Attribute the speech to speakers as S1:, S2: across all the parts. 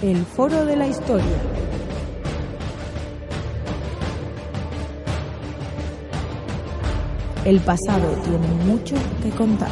S1: El Foro de la Historia. El pasado tiene mucho que contar.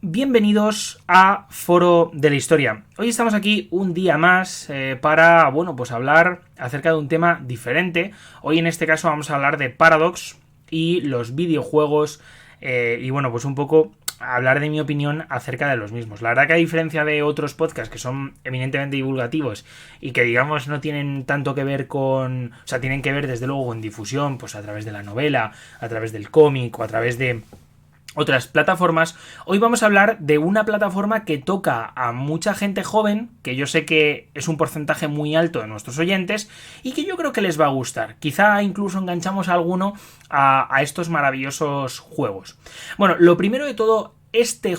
S2: Bienvenidos a Foro de la Historia. Hoy estamos aquí un día más para, pues hablar acerca de un tema diferente. Hoy en este caso vamos a hablar de Paradox y los videojuegos y pues un poco hablar de mi opinión acerca de los mismos. La verdad que a diferencia de otros podcasts que son eminentemente divulgativos y que digamos no tienen tanto que ver con... O sea, tienen que ver desde luego con difusión, pues a través de la novela, a través del cómic o a través de otras plataformas. Hoy vamos a hablar de una plataforma que toca a mucha gente joven, que yo sé que es un porcentaje muy alto de nuestros oyentes y que yo creo que les va a gustar. Quizá incluso enganchamos a alguno a estos maravillosos juegos. Bueno, lo primero de todo, este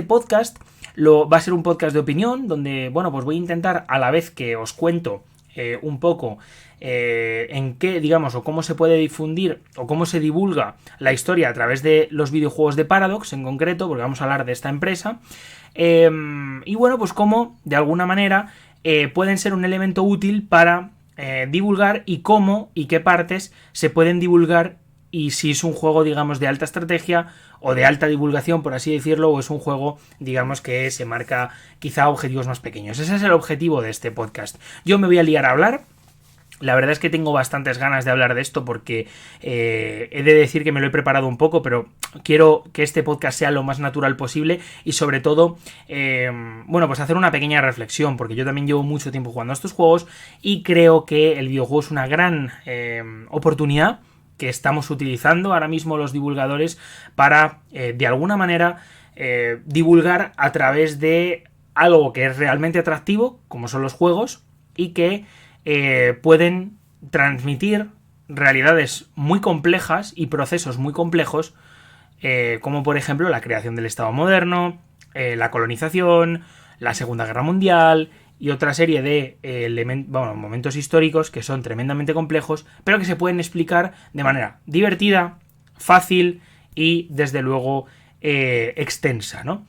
S2: podcast va a ser un podcast de opinión, donde pues voy a intentar, a la vez que os cuento un poco en qué, o cómo se puede difundir o cómo se divulga la historia a través de los videojuegos de Paradox en concreto, porque vamos a hablar de esta empresa, pues cómo de alguna manera pueden ser un elemento útil para divulgar y cómo y qué partes se pueden divulgar y si es un juego, de alta estrategia o de alta divulgación, por así decirlo, o es un juego, que se marca quizá objetivos más pequeños. Ese es el objetivo de este podcast. Yo me voy a liar a hablar. La verdad es que tengo bastantes ganas de hablar de esto porque he de decir que me lo he preparado un poco, pero quiero que este podcast sea lo más natural posible y sobre todo, pues hacer una pequeña reflexión, porque yo también llevo mucho tiempo jugando a estos juegos y creo que el videojuego es una gran oportunidad que estamos utilizando ahora mismo los divulgadores para, de alguna manera, divulgar a través de algo que es realmente atractivo, como son los juegos, y que pueden transmitir realidades muy complejas y procesos muy complejos, como por ejemplo la creación del Estado moderno, la colonización, la Segunda Guerra Mundial y otra serie de momentos históricos que son tremendamente complejos, pero que se pueden explicar de manera divertida, fácil y desde luego extensa, ¿no?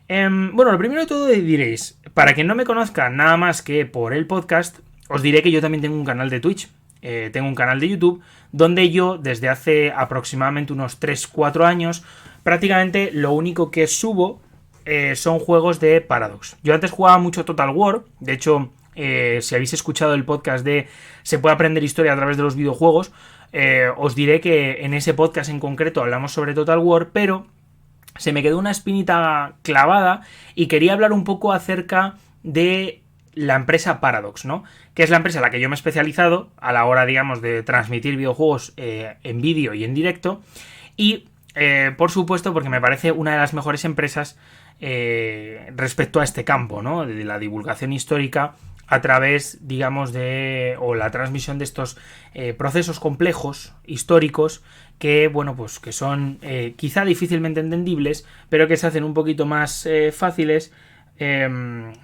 S2: Lo primero de todo diréis, para quien no me conozca nada más que por el podcast, os diré que yo también tengo un canal de Twitch, tengo un canal de YouTube, donde yo desde hace aproximadamente unos 3-4 años, prácticamente lo único que subo son juegos de Paradox. Yo antes jugaba mucho Total War, de hecho, si habéis escuchado el podcast de Se puede aprender historia a través de los videojuegos, os diré que en ese podcast en concreto hablamos sobre Total War, pero se me quedó una espinita clavada y quería hablar un poco acerca de la empresa Paradox, ¿no? Que es la empresa en la que yo me he especializado a la hora, de transmitir videojuegos en vídeo y en directo. Y, por supuesto, porque me parece una de las mejores empresas respecto a este campo, ¿no? De la divulgación histórica a través, o la transmisión de estos procesos complejos, históricos, que, que son quizá difícilmente entendibles, pero que se hacen un poquito más fáciles,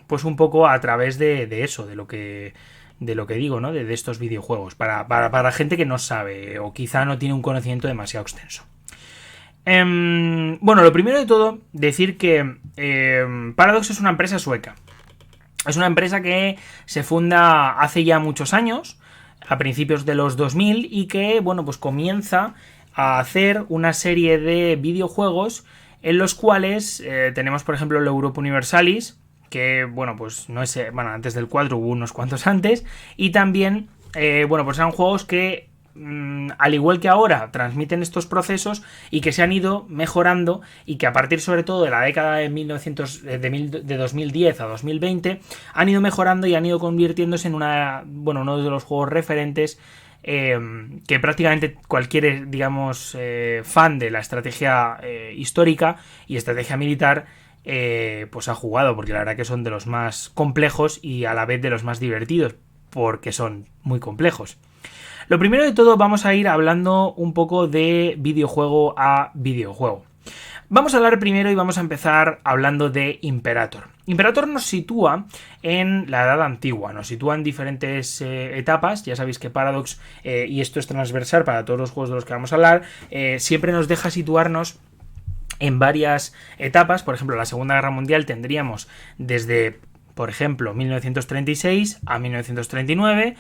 S2: pues un poco a través de eso, de lo que digo, ¿no? De estos videojuegos, para gente que no sabe o quizá no tiene un conocimiento demasiado extenso. Lo primero de todo, decir que Paradox es una empresa sueca. Es una empresa que se funda hace ya muchos años, a principios de los 2000, y que, pues comienza a hacer una serie de videojuegos en los cuales tenemos, por ejemplo, el Europa Universalis, que, no es, antes del 4 hubo unos cuantos antes, y también, eran juegos que, al igual que ahora, transmiten estos procesos y que se han ido mejorando y que a partir sobre todo de la década de 2010 a 2020 han ido mejorando y han ido convirtiéndose en uno de los juegos referentes que prácticamente cualquier, fan de la estrategia histórica y estrategia militar pues ha jugado, porque la verdad que son de los más complejos y a la vez de los más divertidos, porque son muy complejos. Lo primero de todo, vamos a ir hablando un poco de videojuego a videojuego. Vamos a hablar primero y vamos a empezar hablando de Imperator. Imperator nos sitúa en la Edad Antigua, nos sitúa en diferentes etapas. Ya sabéis que Paradox, y esto es transversal para todos los juegos de los que vamos a hablar, siempre nos deja situarnos en varias etapas. Por ejemplo, la Segunda Guerra Mundial tendríamos desde, por ejemplo, 1936 a 1939.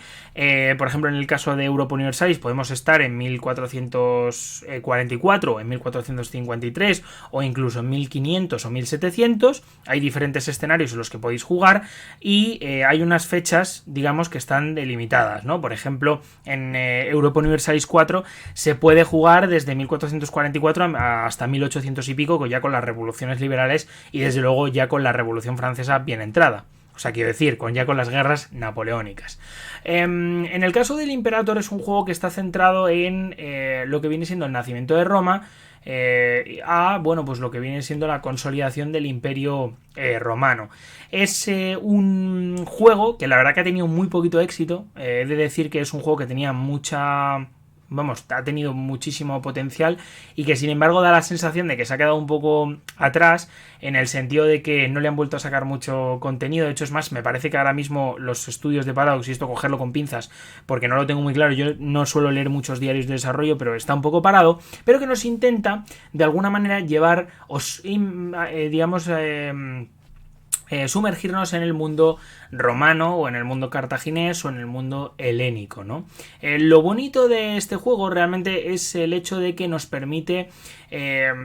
S2: Por ejemplo, en el caso de Europa Universalis podemos estar en 1444, en 1453 o incluso en 1500 o 1700. Hay diferentes escenarios en los que podéis jugar y hay unas fechas, digamos, que están delimitadas, ¿no? Por ejemplo, en Europa Universalis 4 se puede jugar desde 1444 hasta 1800 y pico, ya con las revoluciones liberales y desde luego ya con la Revolución Francesa bien entrada. O sea, quiero decir, con las guerras napoleónicas. En el caso del Imperator es un juego que está centrado en lo que viene siendo el nacimiento de Roma, bueno, pues lo que viene siendo la consolidación del Imperio Romano. Es un juego que la verdad que ha tenido muy poquito éxito. He de decir que es un juego que tenía ha tenido muchísimo potencial y que sin embargo da la sensación de que se ha quedado un poco atrás, en el sentido de que no le han vuelto a sacar mucho contenido. De hecho, es más, me parece que ahora mismo los estudios de Paradox, y esto cogerlo con pinzas porque no lo tengo muy claro, yo no suelo leer muchos diarios de desarrollo, pero está un poco parado, pero que nos intenta de alguna manera llevar, sumergirnos en el mundo romano o en el mundo cartaginés o en el mundo helénico, ¿no? Lo bonito de este juego realmente es el hecho de que nos permite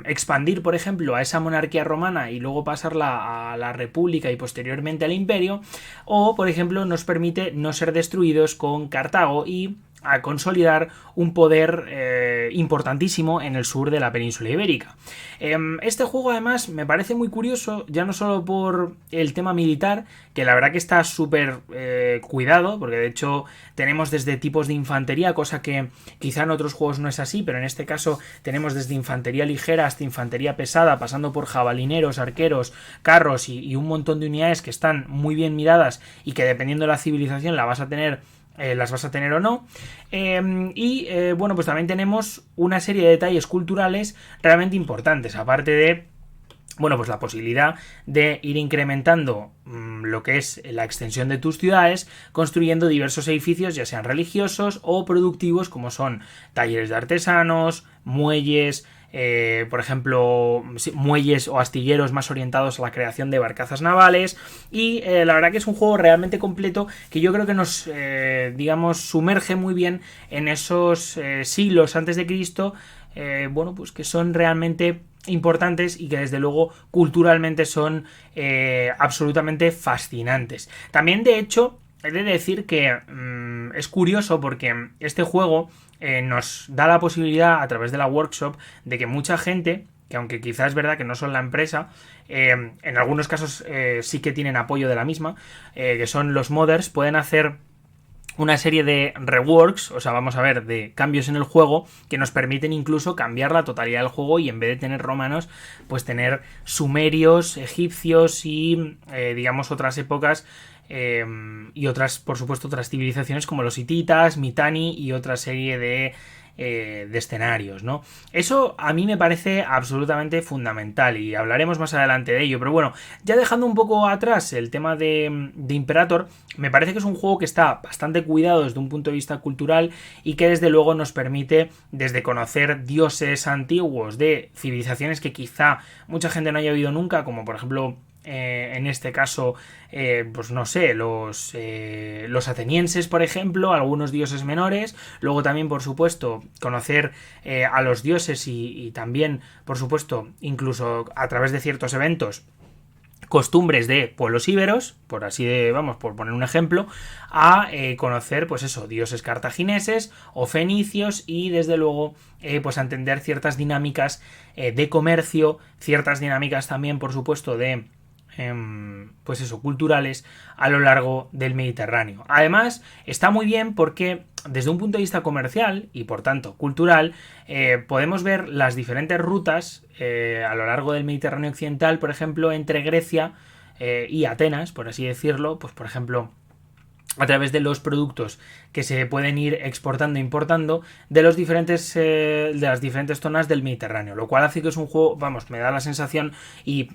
S2: expandir, por ejemplo, a esa monarquía romana y luego pasarla a la república y posteriormente al imperio, o por ejemplo nos permite no ser destruidos con Cartago y a consolidar un poder importantísimo en el sur de la península ibérica. Este juego además me parece muy curioso, ya no solo por el tema militar, que la verdad que está súper cuidado, porque de hecho tenemos desde tipos de infantería, cosa que quizá en otros juegos no es así, pero en este caso tenemos desde infantería ligera hasta infantería pesada, pasando por jabalineros, arqueros, carros y un montón de unidades que están muy bien miradas y que dependiendo de la civilización las vas a tener o no. Bueno, pues también tenemos una serie de detalles culturales realmente importantes, aparte de, bueno, pues la posibilidad de ir incrementando lo que es la extensión de tus ciudades, construyendo diversos edificios, ya sean religiosos o productivos, como son talleres de artesanos, muelles, por ejemplo, muelles o astilleros más orientados a la creación de barcazas navales. Y la verdad que es un juego realmente completo que yo creo que nos, sumerge muy bien en esos siglos antes de Cristo, bueno, pues que son realmente importantes y que desde luego culturalmente son absolutamente fascinantes. También, de hecho, he de decir que es curioso porque este juego nos da la posibilidad a través de la workshop de que mucha gente, que aunque quizás es verdad que no son la empresa, en algunos casos sí que tienen apoyo de la misma, que son los modders, pueden hacer una serie de reworks, o sea, vamos a ver, de cambios en el juego que nos permiten incluso cambiar la totalidad del juego y en vez de tener romanos, pues tener sumerios, egipcios y, otras épocas y otras, por supuesto, otras civilizaciones como los hititas, Mitanni y otra serie de escenarios, ¿no? Eso a mí me parece absolutamente fundamental y hablaremos más adelante de ello, pero bueno, ya dejando un poco atrás el tema de Imperator, me parece que es un juego que está bastante cuidado desde un punto de vista cultural y que desde luego nos permite desde conocer dioses antiguos de civilizaciones que quizá mucha gente no haya oído nunca, como por ejemplo en este caso, pues no sé, los atenienses, por ejemplo, algunos dioses menores. Luego también, por supuesto, conocer a los dioses y también, por supuesto, incluso a través de ciertos eventos, costumbres de pueblos íberos, por poner un ejemplo, a conocer, pues eso, dioses cartagineses o fenicios y desde luego pues a entender ciertas dinámicas de comercio, ciertas dinámicas también, por supuesto, de pues eso, culturales a lo largo del Mediterráneo. Además, está muy bien porque desde un punto de vista comercial y por tanto cultural, podemos ver las diferentes rutas a lo largo del Mediterráneo occidental, por ejemplo, entre Grecia y Atenas, por así decirlo, pues por ejemplo, a través de los productos que se pueden ir exportando e importando de las diferentes zonas del Mediterráneo, lo cual hace que es un juego, me da la sensación y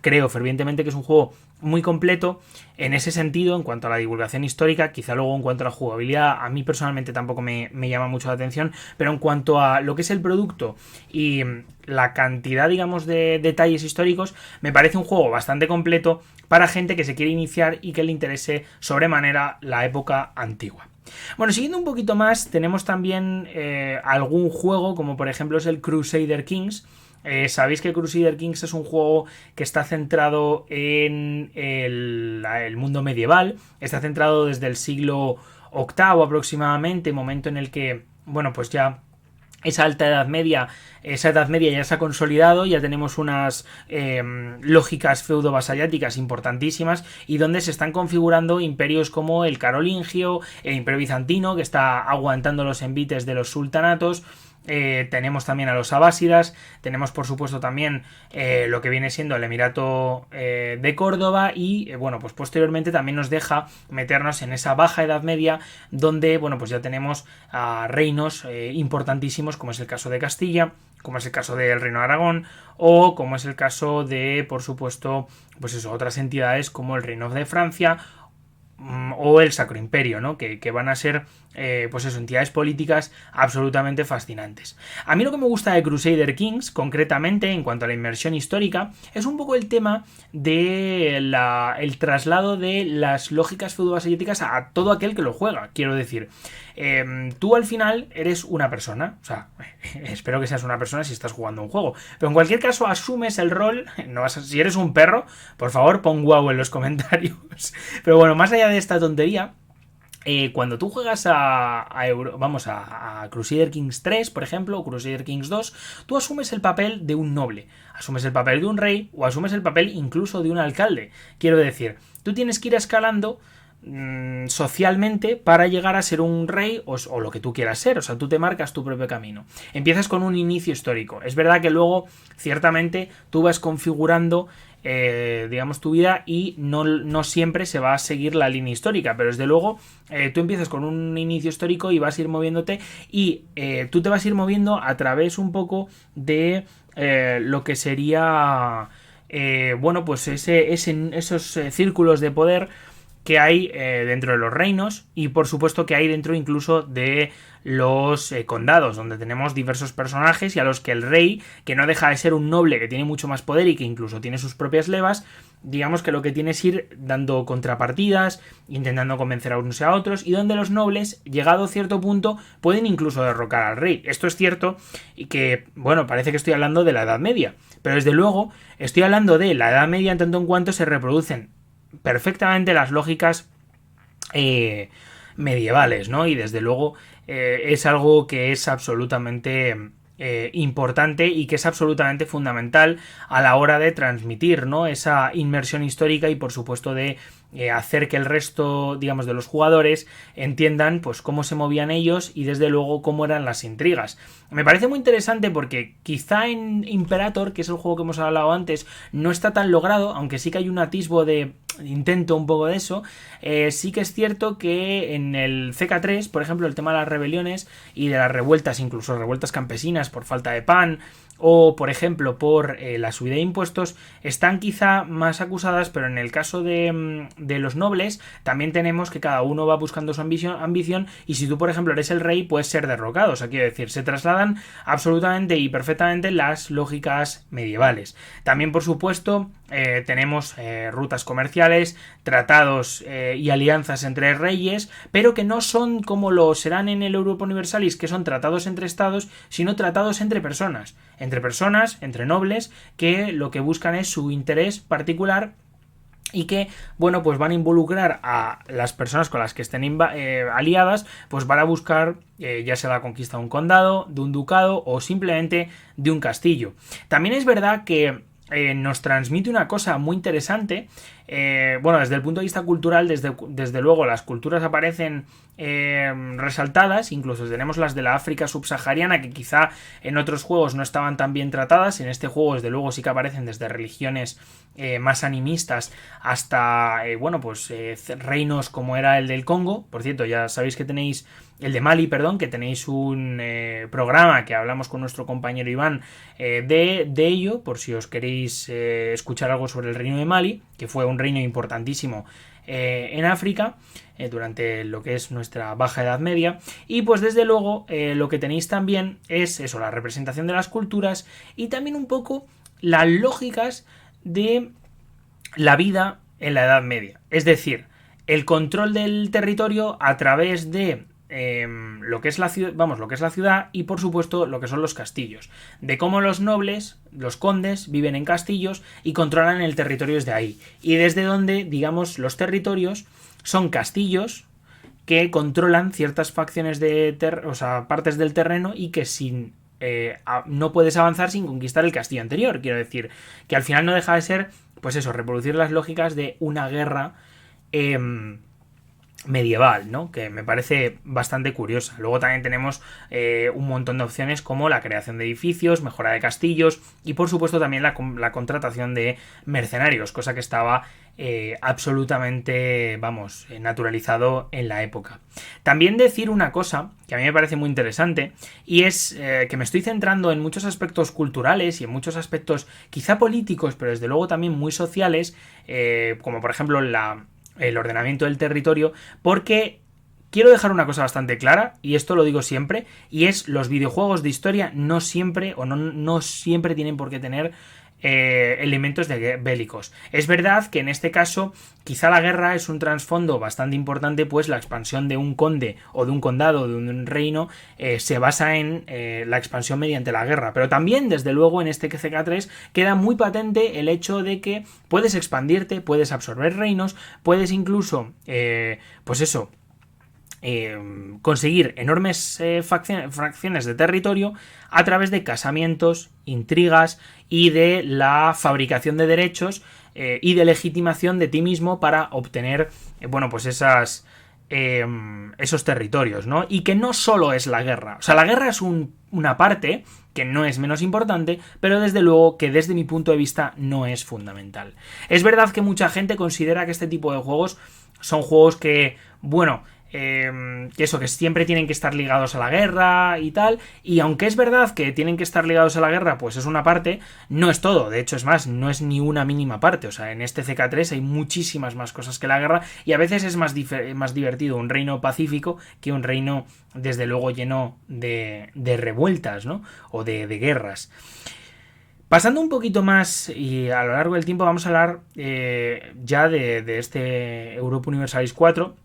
S2: creo fervientemente que es un juego muy completo en ese sentido, en cuanto a la divulgación histórica. Quizá luego en cuanto a la jugabilidad, a mí personalmente tampoco me llama mucho la atención, pero en cuanto a lo que es el producto y la cantidad, digamos, de detalles históricos, me parece un juego bastante completo para gente que se quiere iniciar y que le interese sobremanera la época antigua. Bueno, siguiendo un poquito más, tenemos también algún juego, como por ejemplo es el Crusader Kings. Sabéis que Crusader Kings es un juego que está centrado en el mundo medieval, está centrado desde el siglo VIII aproximadamente, momento en el que, bueno, pues ya esa edad media ya se ha consolidado, ya tenemos unas lógicas feudo-vasalláticas importantísimas y donde se están configurando imperios como el carolingio, el imperio bizantino, que está aguantando los envites de los sultanatos. Tenemos también a los abásidas, tenemos por supuesto también lo que viene siendo el Emirato de Córdoba y bueno, pues posteriormente también nos deja meternos en esa baja Edad Media donde, bueno, pues ya tenemos reinos importantísimos, como es el caso de Castilla, como es el caso del Reino de Aragón o como es el caso de, por supuesto, pues eso, otras entidades como el Reino de Francia o el Sacro Imperio, ¿no? Que van a ser pues eso, entidades políticas absolutamente fascinantes. A mí lo que me gusta de Crusader Kings, concretamente en cuanto a la inmersión histórica, es un poco el tema de el traslado de las lógicas feudo-vasalláticas a todo aquel que lo juega. Quiero decir, tú al final eres una persona, o sea, espero que seas una persona si estás jugando un juego, pero en cualquier caso asumes el rol, si eres un perro, por favor pon guau en los comentarios. Pero bueno, más allá de esta tontería, cuando tú juegas a Crusader Kings 3, por ejemplo, o Crusader Kings 2, tú asumes el papel de un noble, asumes el papel de un rey o asumes el papel incluso de un alcalde. Quiero decir, tú tienes que ir escalando socialmente para llegar a ser un rey o lo que tú quieras ser, o sea, tú te marcas tu propio camino. Empiezas con un inicio histórico. Es verdad que luego, ciertamente, tú vas configurando digamos tu vida y no siempre se va a seguir la línea histórica, pero desde luego tú empiezas con un inicio histórico y vas a ir moviéndote y tú te vas a ir moviendo a través un poco de lo que sería bueno, pues esos círculos de poder que hay dentro de los reinos y por supuesto que hay dentro incluso de los condados, donde tenemos diversos personajes y a los que el rey, que no deja de ser un noble que tiene mucho más poder y que incluso tiene sus propias levas, digamos que lo que tiene es ir dando contrapartidas, intentando convencer a unos y a otros, y donde los nobles, llegado a cierto punto, pueden incluso derrocar al rey. Esto es cierto y que, bueno, parece que estoy hablando de la Edad Media, pero desde luego estoy hablando de la Edad Media en tanto en cuanto se reproducen perfectamente las lógicas medievales, ¿no? Y desde luego es algo que es absolutamente importante y que es absolutamente fundamental a la hora de transmitir, ¿no?, esa inmersión histórica y por supuesto de hacer que el resto, digamos, de los jugadores entiendan pues cómo se movían ellos y desde luego cómo eran las intrigas. Me parece muy interesante porque quizá en Imperator, que es el juego que hemos hablado antes, no está tan logrado, aunque sí que hay un atisbo de intento un poco de eso. Sí que es cierto que en el CK3, por ejemplo, el tema de las rebeliones y de las revueltas, incluso revueltas campesinas por falta de pan o por ejemplo por la subida de impuestos, están quizá más acusadas, pero en el caso de los nobles también tenemos que cada uno va buscando su ambición y si tú por ejemplo eres el rey puedes ser derrocado. O sea, quiero decir, se trasladan absolutamente y perfectamente las lógicas medievales. También por supuesto tenemos rutas comerciales, tratados y alianzas entre reyes, pero que no son como lo serán en el Europa Universalis, que son tratados entre estados, sino tratados entre personas, entre nobles, que lo que buscan es su interés particular y que, bueno, pues van a involucrar a las personas con las que estén aliadas, pues van a buscar ya sea la conquista de un condado, de un ducado o simplemente de un castillo. También es verdad que nos transmite una cosa muy interesante bueno, desde el punto de vista cultural, desde luego las culturas aparecen resaltadas, incluso tenemos las de la África subsahariana, que quizá en otros juegos no estaban tan bien tratadas. En este juego desde luego sí que aparecen desde religiones más animistas hasta bueno, pues reinos como era el del Congo. Por cierto, ya sabéis que tenéis el de Mali, perdón, que tenéis un programa que hablamos con nuestro compañero Iván de ello, por si os queréis escuchar algo sobre el reino de Mali, que fue un reino importantísimo en África durante lo que es nuestra Baja Edad Media. Y pues desde luego lo que tenéis también es eso, la representación de las culturas y también un poco las lógicas de la vida en la Edad Media. Es decir, el control del territorio a través de lo que es la ciudad y por supuesto lo que son los castillos, de cómo los nobles, los condes, viven en castillos y controlan el territorio desde ahí, y desde donde, digamos, los territorios son castillos que controlan ciertas facciones partes del terreno, y que no puedes avanzar sin conquistar el castillo anterior. Quiero decir que al final no deja de ser, pues eso, reproducir las lógicas de una guerra medieval, ¿no? Que me parece bastante curiosa. Luego también tenemos un montón de opciones como la creación de edificios, mejora de castillos y por supuesto también la contratación de mercenarios, cosa que estaba absolutamente, naturalizado en la época. También decir una cosa que a mí me parece muy interesante, y es que me estoy centrando en muchos aspectos culturales y en muchos aspectos quizá políticos, pero desde luego también muy sociales, como por ejemplo el ordenamiento del territorio, porque quiero dejar una cosa bastante clara, y esto lo digo siempre, y es: los videojuegos de historia no siempre tienen por qué tener elementos bélicos. Es verdad que en este caso quizá la guerra es un trasfondo bastante importante, pues la expansión de un conde o de un condado o de un reino se basa en la expansión mediante la guerra, pero también desde luego en este CK3 queda muy patente el hecho de que puedes expandirte, puedes absorber reinos, puedes incluso pues eso, conseguir enormes fracciones de territorio a través de casamientos, intrigas y de la fabricación de derechos y de legitimación de ti mismo para obtener pues esos territorios, ¿no? Y que no solo es la guerra. O sea, la guerra es una parte que no es menos importante, pero desde luego que desde mi punto de vista no es fundamental. Es verdad que mucha gente considera que este tipo de juegos son juegos que, que siempre tienen que estar ligados a la guerra y tal, y aunque es verdad que tienen que estar ligados a la guerra, pues es una parte, no es todo. De hecho, es más, no es ni una mínima parte. O sea, en este CK3 hay muchísimas más cosas que la guerra, y a veces es más divertido un reino pacífico que un reino, desde luego, lleno de revueltas, ¿no? O de guerras. Pasando un poquito más, y a lo largo del tiempo vamos a hablar ya de este Europa Universalis 4,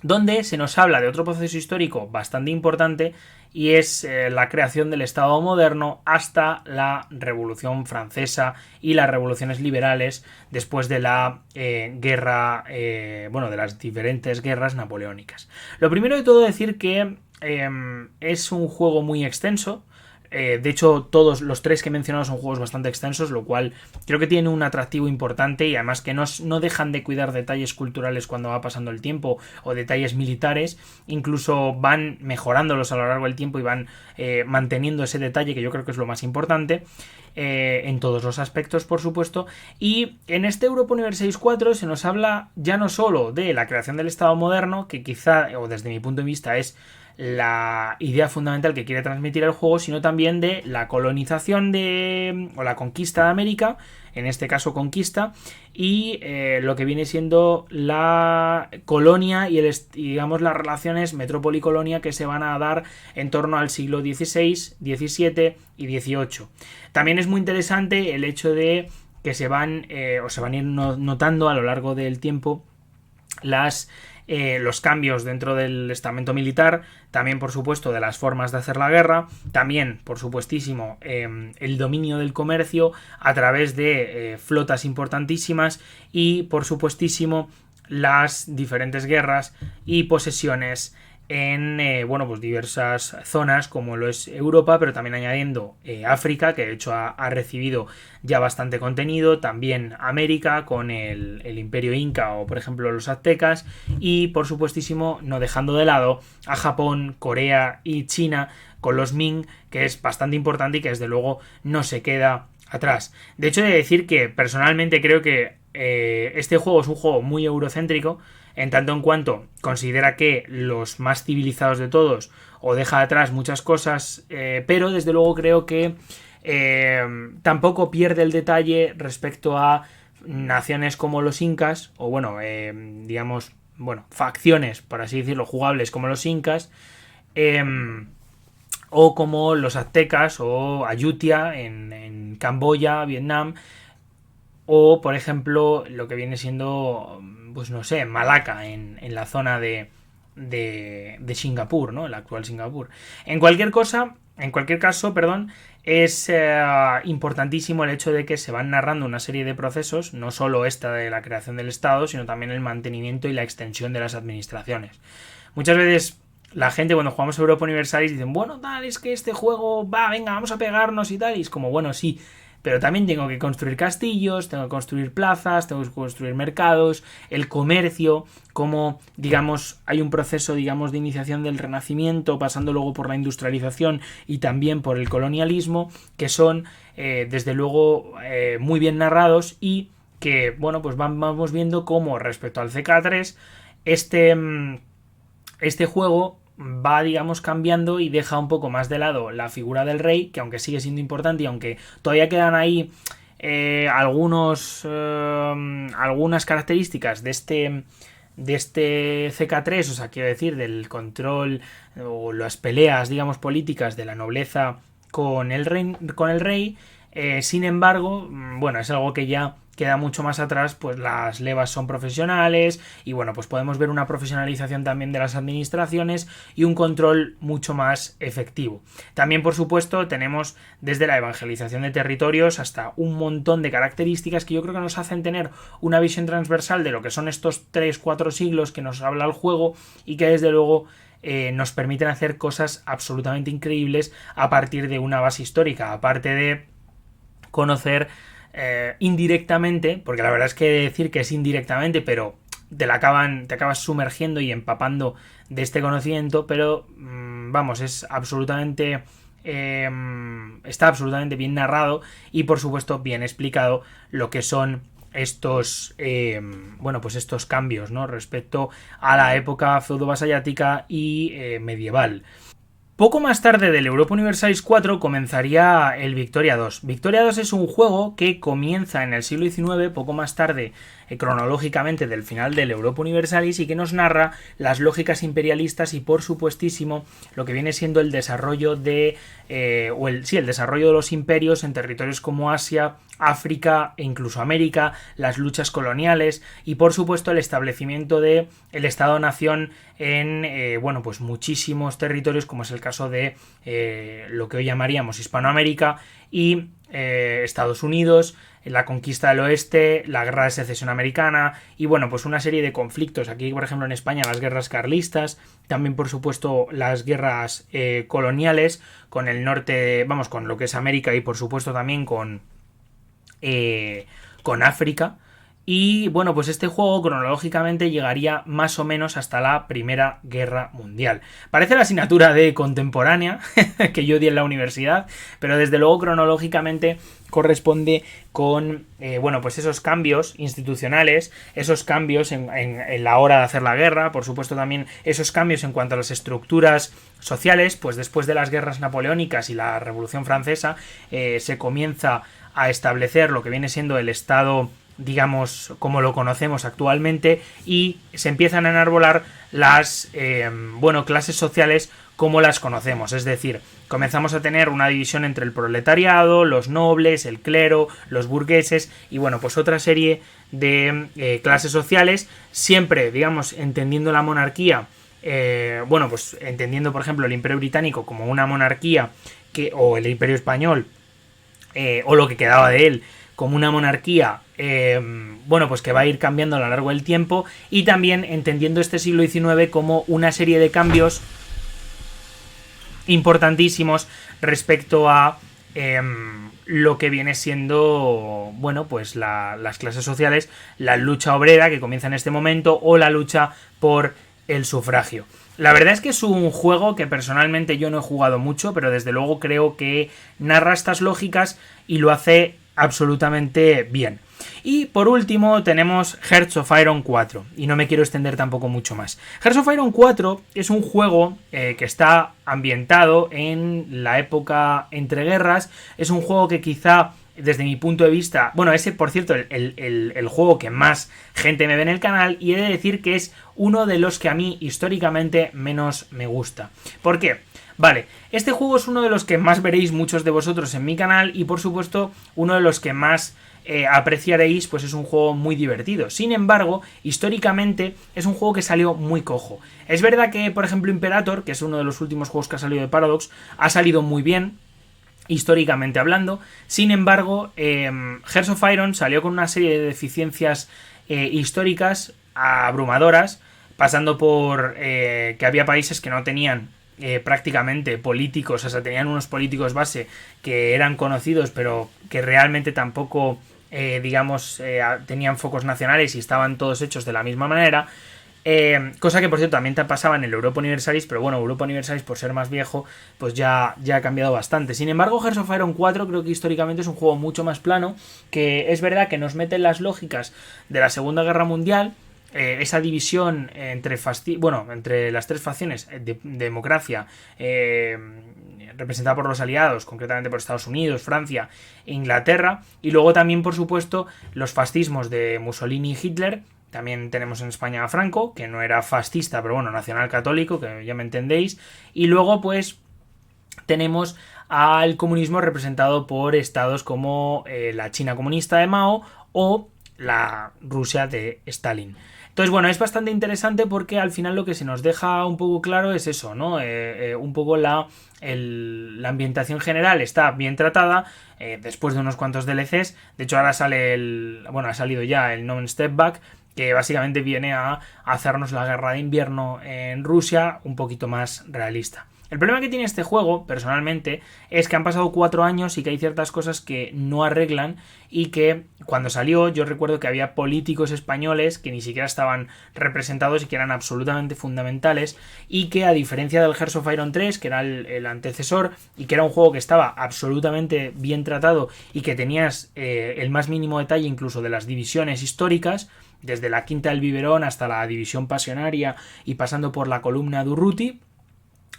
S2: donde se nos habla de otro proceso histórico bastante importante, y es la creación del Estado moderno hasta la Revolución Francesa y las revoluciones liberales después de la guerra, de las diferentes guerras napoleónicas. Lo primero de todo, decir que es un juego muy extenso. De hecho, todos los tres que he mencionado son juegos bastante extensos, lo cual creo que tiene un atractivo importante, y además que no dejan de cuidar detalles culturales cuando va pasando el tiempo, o detalles militares. Incluso van mejorándolos a lo largo del tiempo y van manteniendo ese detalle, que yo creo que es lo más importante en todos los aspectos, por supuesto. Y en este Europa Universalis 4 se nos habla ya no solo de la creación del Estado moderno, que quizá, o desde mi punto de vista, es la idea fundamental que quiere transmitir el juego, sino también de la colonización o la conquista de América, en este caso conquista, y lo que viene siendo la colonia y digamos las relaciones metrópoli-colonia que se van a dar en torno al siglo XVI, XVII y XVIII. También es muy interesante el hecho de que se van a ir notando a lo largo del tiempo los cambios dentro del estamento militar, también por supuesto de las formas de hacer la guerra, también por supuestísimo el dominio del comercio a través de flotas importantísimas, y por supuestísimo las diferentes guerras y posesiones en bueno, pues diversas zonas como lo es Europa, pero también añadiendo África, que de hecho ha recibido ya bastante contenido, también América con el Imperio Inca o por ejemplo los aztecas, y por supuestísimo no dejando de lado a Japón, Corea y China con los Ming, que es bastante importante y que desde luego no se queda atrás. De hecho, he de decir que personalmente creo que este juego es un juego muy eurocéntrico, en tanto en cuanto considera que los más civilizados de todos o deja atrás muchas cosas, pero desde luego creo que tampoco pierde el detalle respecto a naciones como los incas, o bueno, digamos, bueno, facciones, por así decirlo, jugables como los incas, o como los aztecas o Ayutthaya en Camboya, Vietnam, o por ejemplo lo que viene siendo, pues no sé, Malaca en la zona de Singapur, ¿no? El actual Singapur. En cualquier caso, perdón, es importantísimo el hecho de que se van narrando una serie de procesos, no solo esta de la creación del Estado, sino también el mantenimiento y la extensión de las administraciones. Muchas veces la gente cuando jugamos Europa Universalis dicen, bueno, tal, es que este juego, va, venga, vamos a pegarnos y tal, y es como, bueno, sí, pero también tengo que construir castillos, tengo que construir plazas, tengo que construir mercados, el comercio, como, digamos, hay un proceso, digamos, de iniciación del Renacimiento, pasando luego por la industrialización y también por el colonialismo, que son, desde luego, muy bien narrados y que, bueno, pues vamos viendo cómo respecto al CK3, este juego va, digamos, cambiando y deja un poco más de lado la figura del rey, que aunque sigue siendo importante y aunque todavía quedan ahí algunas características de este CK3, o sea, quiero decir, del control o las peleas, digamos, políticas de la nobleza con el rey, sin embargo, bueno, es algo que ya queda mucho más atrás, pues las levas son profesionales y bueno, pues podemos ver una profesionalización también de las administraciones y un control mucho más efectivo. También, por supuesto, tenemos desde la evangelización de territorios hasta un montón de características que yo creo que nos hacen tener una visión transversal de lo que son estos 3-4 siglos que nos habla el juego y que desde luego nos permiten hacer cosas absolutamente increíbles a partir de una base histórica, aparte de conocer indirectamente, porque la verdad es que decir que es indirectamente, pero te acabas sumergiendo y empapando de este conocimiento, pero vamos, es absolutamente está absolutamente bien narrado y por supuesto bien explicado lo que son estos bueno, pues estos cambios, ¿no? Respecto a la época feudo-vasallática y medieval. Poco más tarde del Europa Universalis 4 comenzaría el Victoria 2. Victoria 2 es un juego que comienza en el siglo XIX, poco más tarde cronológicamente del final del Europa Universalis, y que nos narra las lógicas imperialistas y por supuestísimo lo que viene siendo el desarrollo el desarrollo de los imperios en territorios como Asia, África e incluso América, las luchas coloniales y por supuesto el establecimiento de el Estado-Nación en bueno, pues muchísimos territorios, como es el caso de lo que hoy llamaríamos Hispanoamérica y Estados Unidos, la conquista del oeste, la guerra de secesión americana y bueno, pues una serie de conflictos. Aquí, por ejemplo, en España las guerras carlistas, también por supuesto las guerras coloniales con el norte, vamos, con lo que es América y por supuesto también con África. Y bueno, pues este juego cronológicamente llegaría más o menos hasta la Primera Guerra Mundial. Parece la asignatura de contemporánea que yo di en la universidad, pero desde luego cronológicamente corresponde con bueno, pues esos cambios institucionales, esos cambios en la hora de hacer la guerra, por supuesto también esos cambios en cuanto a las estructuras sociales, pues después de las guerras napoleónicas y la Revolución Francesa se comienza a establecer lo que viene siendo el Estado, digamos, como lo conocemos actualmente, y se empiezan a enarbolar las bueno, clases sociales como las conocemos, es decir, comenzamos a tener una división entre el proletariado, los nobles, el clero, los burgueses y bueno, pues otra serie de clases sociales, siempre, digamos, entendiendo la monarquía, bueno, pues entendiendo, por ejemplo, el Imperio Británico como una monarquía o el Imperio Español o lo que quedaba de él como una monarquía, bueno, pues que va a ir cambiando a lo largo del tiempo, y también entendiendo este siglo XIX como una serie de cambios importantísimos respecto a lo que viene siendo, bueno, pues las clases sociales, la lucha obrera que comienza en este momento, o la lucha por el sufragio. La verdad es que es un juego que personalmente yo no he jugado mucho, pero desde luego creo que narra estas lógicas y lo hace absolutamente bien. Y por último tenemos Hearts of Iron 4, y no me quiero extender tampoco mucho más. Hearts of Iron 4 es un juego que está ambientado en la época entre guerras. Es un juego que quizá, desde mi punto de vista, bueno, ese por cierto el juego que más gente me ve en el canal, y he de decir que es uno de los que a mí históricamente menos me gusta. ¿Por qué? Vale, este juego es uno de los que más veréis muchos de vosotros en mi canal, y por supuesto uno de los que más apreciaréis, pues es un juego muy divertido. Sin embargo, históricamente es un juego que salió muy cojo. Es verdad que, por ejemplo, Imperator, que es uno de los últimos juegos que ha salido de Paradox, ha salido muy bien, históricamente hablando. Sin embargo, Hearts of Iron salió con una serie de deficiencias históricas abrumadoras, pasando por que había países que no tenían prácticamente políticos, o sea, tenían unos políticos base que eran conocidos, pero que realmente tampoco, tenían focos nacionales y estaban todos hechos de la misma manera. Cosa que por cierto también te pasaba en el Europa Universalis, pero bueno, Europa Universalis, por ser más viejo, pues ya ha cambiado bastante. Sin embargo, Hearts of Iron 4 creo que históricamente es un juego mucho más plano, que es verdad que nos mete en las lógicas de la Segunda Guerra Mundial, esa división entre las tres facciones, democracia, representada por los aliados, concretamente por Estados Unidos, Francia e Inglaterra, y luego también, por supuesto, los fascismos de Mussolini y Hitler. También tenemos en España a Franco, que no era fascista, pero bueno, nacional católico, que ya me entendéis. Y luego, pues, tenemos al comunismo representado por estados como la China comunista de Mao o la Rusia de Stalin. Entonces, bueno, es bastante interesante porque al final lo que se nos deja un poco claro es eso, ¿no? Un poco la ambientación general está bien tratada, después de unos cuantos DLCs. De hecho, ahora ha salido ya el No Man's Step Back, que básicamente viene a hacernos la guerra de invierno en Rusia un poquito más realista. El problema que tiene este juego, personalmente, es que han pasado 4 años y que hay ciertas cosas que no arreglan, y que cuando salió yo recuerdo que había políticos españoles que ni siquiera estaban representados y que eran absolutamente fundamentales, y que a diferencia del Hearts of Iron 3, que era el antecesor, y que era un juego que estaba absolutamente bien tratado y que tenías el más mínimo detalle incluso de las divisiones históricas, desde la Quinta del Biberón hasta la División Pasionaria y pasando por la Columna de Urruti,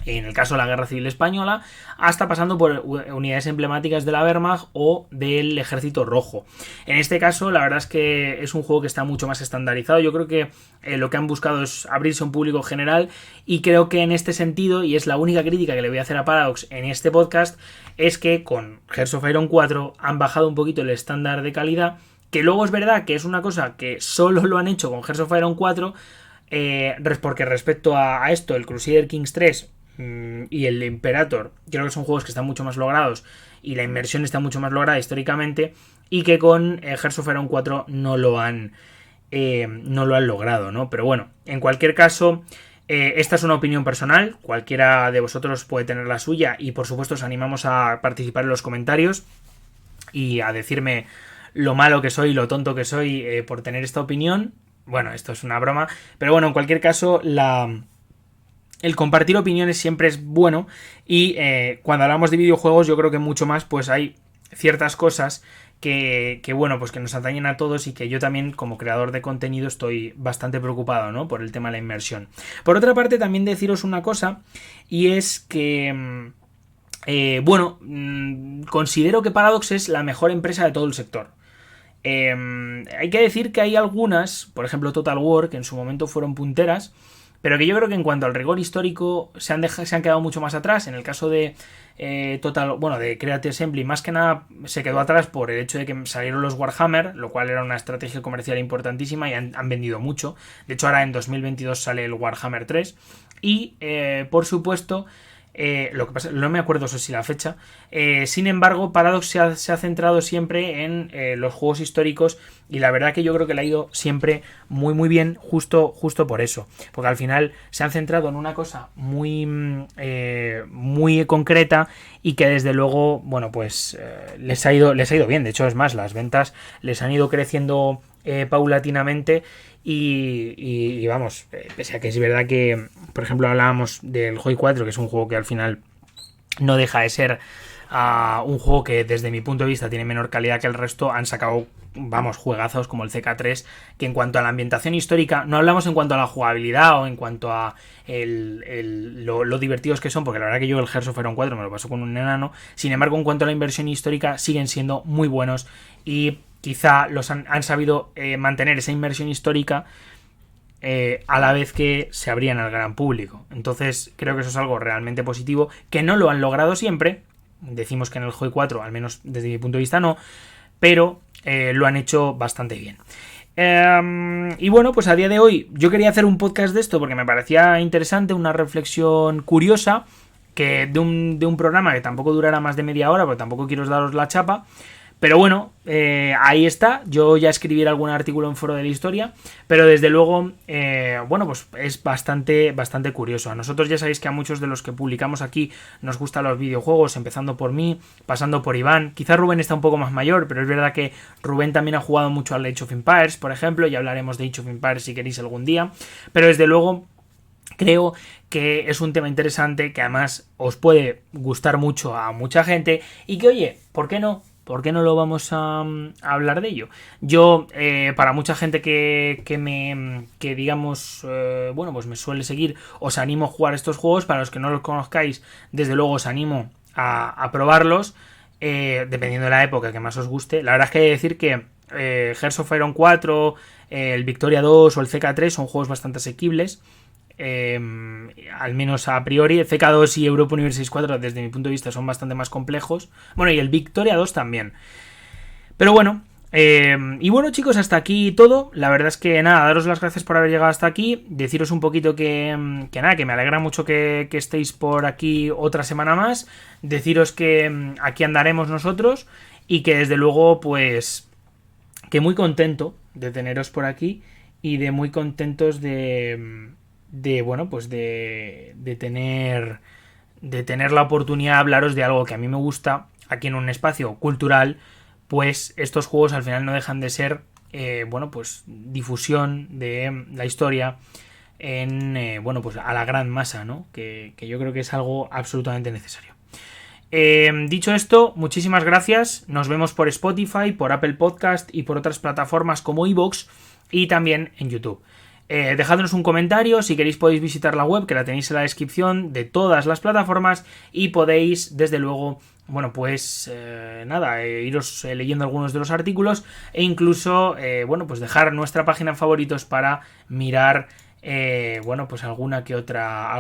S2: en el caso de la Guerra Civil Española, hasta pasando por unidades emblemáticas de la Wehrmacht o del Ejército Rojo. En este caso, la verdad es que es un juego que está mucho más estandarizado. Yo creo que lo que han buscado es abrirse a un público general, y creo que en este sentido, y es la única crítica que le voy a hacer a Paradox en este podcast, es que con Hearts of Iron 4 han bajado un poquito el estándar de calidad, que luego es verdad que es una cosa que solo lo han hecho con Hearts of Iron 4, porque respecto a esto, el Crusader Kings 3 y el Imperator, creo que son juegos que están mucho más logrados y la inmersión está mucho más lograda históricamente, y que con Hearts of Iron 4 no lo han logrado, ¿no? Pero bueno, en cualquier caso, esta es una opinión personal, cualquiera de vosotros puede tener la suya, y por supuesto os animamos a participar en los comentarios y a decirme lo malo que soy, lo tonto que soy por tener esta opinión. Bueno, esto es una broma, pero bueno, en cualquier caso, el compartir opiniones siempre es bueno, y cuando hablamos de videojuegos yo creo que mucho más, pues hay ciertas cosas que bueno, pues que nos atañen a todos, y que yo también como creador de contenido estoy bastante preocupado, ¿no?, por el tema de la inmersión. Por otra parte, también deciros una cosa, y es que considero que Paradox es la mejor empresa de todo el sector. Hay que decir que hay algunas, por ejemplo Total War, que en su momento fueron punteras, pero que yo creo que en cuanto al rigor histórico se han quedado mucho más atrás. En el caso de de Creative Assembly, más que nada se quedó atrás por el hecho de que salieron los Warhammer, lo cual era una estrategia comercial importantísima, y han vendido mucho. De hecho, ahora en 2022 sale el Warhammer 3. Y por supuesto, Lo que pasa, no me acuerdo eso si la fecha. Sin embargo, Paradox se ha centrado siempre en los juegos históricos, y la verdad que yo creo que le ha ido siempre muy muy bien, justo por eso. Porque al final se han centrado en una cosa muy muy concreta, y que desde luego, bueno, pues les ha ido bien. De hecho, es más, las ventas les han ido creciendo paulatinamente. Y vamos, pese a que es verdad que, por ejemplo, hablábamos del Hoi 4, que es un juego que al final no deja de ser un juego que desde mi punto de vista tiene menor calidad que el resto, han sacado, vamos, juegazos como el CK3, que en cuanto a la ambientación histórica, no hablamos en cuanto a la jugabilidad o en cuanto a lo divertidos que son, porque la verdad que yo el Hearts of Iron 4 me lo paso con un enano. Sin embargo, en cuanto a la inversión histórica, siguen siendo muy buenos, y quizá los han sabido mantener esa inmersión histórica a la vez que se abrían al gran público. Entonces creo que eso es algo realmente positivo, que no lo han logrado siempre. Decimos que en el Hoi 4, al menos desde mi punto de vista, no, pero lo han hecho bastante bien. Y bueno, pues a día de hoy yo quería hacer un podcast de esto porque me parecía interesante, una reflexión curiosa, que de un programa que tampoco durará más de media hora, porque tampoco quiero daros la chapa. Pero bueno, ahí está. Yo ya escribiré algún artículo en Foro de la Historia, pero desde luego, bueno, pues es bastante curioso. A nosotros ya sabéis que a muchos de los que publicamos aquí nos gustan los videojuegos, empezando por mí, pasando por Iván. Quizás Rubén está un poco más mayor, pero es verdad que Rubén también ha jugado mucho al Age of Empires, por ejemplo. Ya hablaremos de Age of Empires si queréis algún día. Pero desde luego creo que es un tema interesante, que además os puede gustar mucho a mucha gente, y que, oye, ¿por qué no? ¿Por qué no lo vamos a hablar de ello? Yo, para mucha gente que digamos, bueno, pues me suele seguir, os animo a jugar estos juegos. Para los que no los conozcáis, desde luego os animo a probarlos, dependiendo de la época que más os guste. La verdad es que hay que decir que Hearts of Iron 4, el Victoria 2 o el CK3 son juegos bastante asequibles. Al menos a priori. El CK2 y Europa Universalis 4 desde mi punto de vista son bastante más complejos. Bueno, y el Victoria 2 también. Pero bueno, y bueno, chicos, hasta aquí todo. La verdad es que nada, daros las gracias por haber llegado hasta aquí. Deciros un poquito que nada, que me alegra mucho que estéis por aquí otra semana más. Deciros que aquí andaremos nosotros, y que desde luego, pues, que muy contento de teneros por aquí, y de muy contentos de bueno, pues de tener la oportunidad de hablaros de algo que a mí me gusta aquí en un espacio cultural. Pues estos juegos al final no dejan de ser bueno, pues difusión de la historia en bueno, pues a la gran masa, ¿no? Que yo creo que es algo absolutamente necesario. Dicho esto, muchísimas gracias. Nos vemos por Spotify, por Apple Podcast y por otras plataformas como iVoox, y también en YouTube. Dejadnos un comentario. Si queréis podéis visitar la web, que la tenéis en la descripción de todas las plataformas, y podéis, desde luego, bueno, pues nada, iros leyendo algunos de los artículos, e incluso bueno, pues dejar nuestra página en favoritos para mirar bueno, pues alguna que otra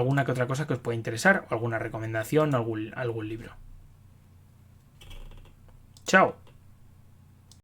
S2: cosa que os pueda interesar, o alguna recomendación, o algún libro. Chao.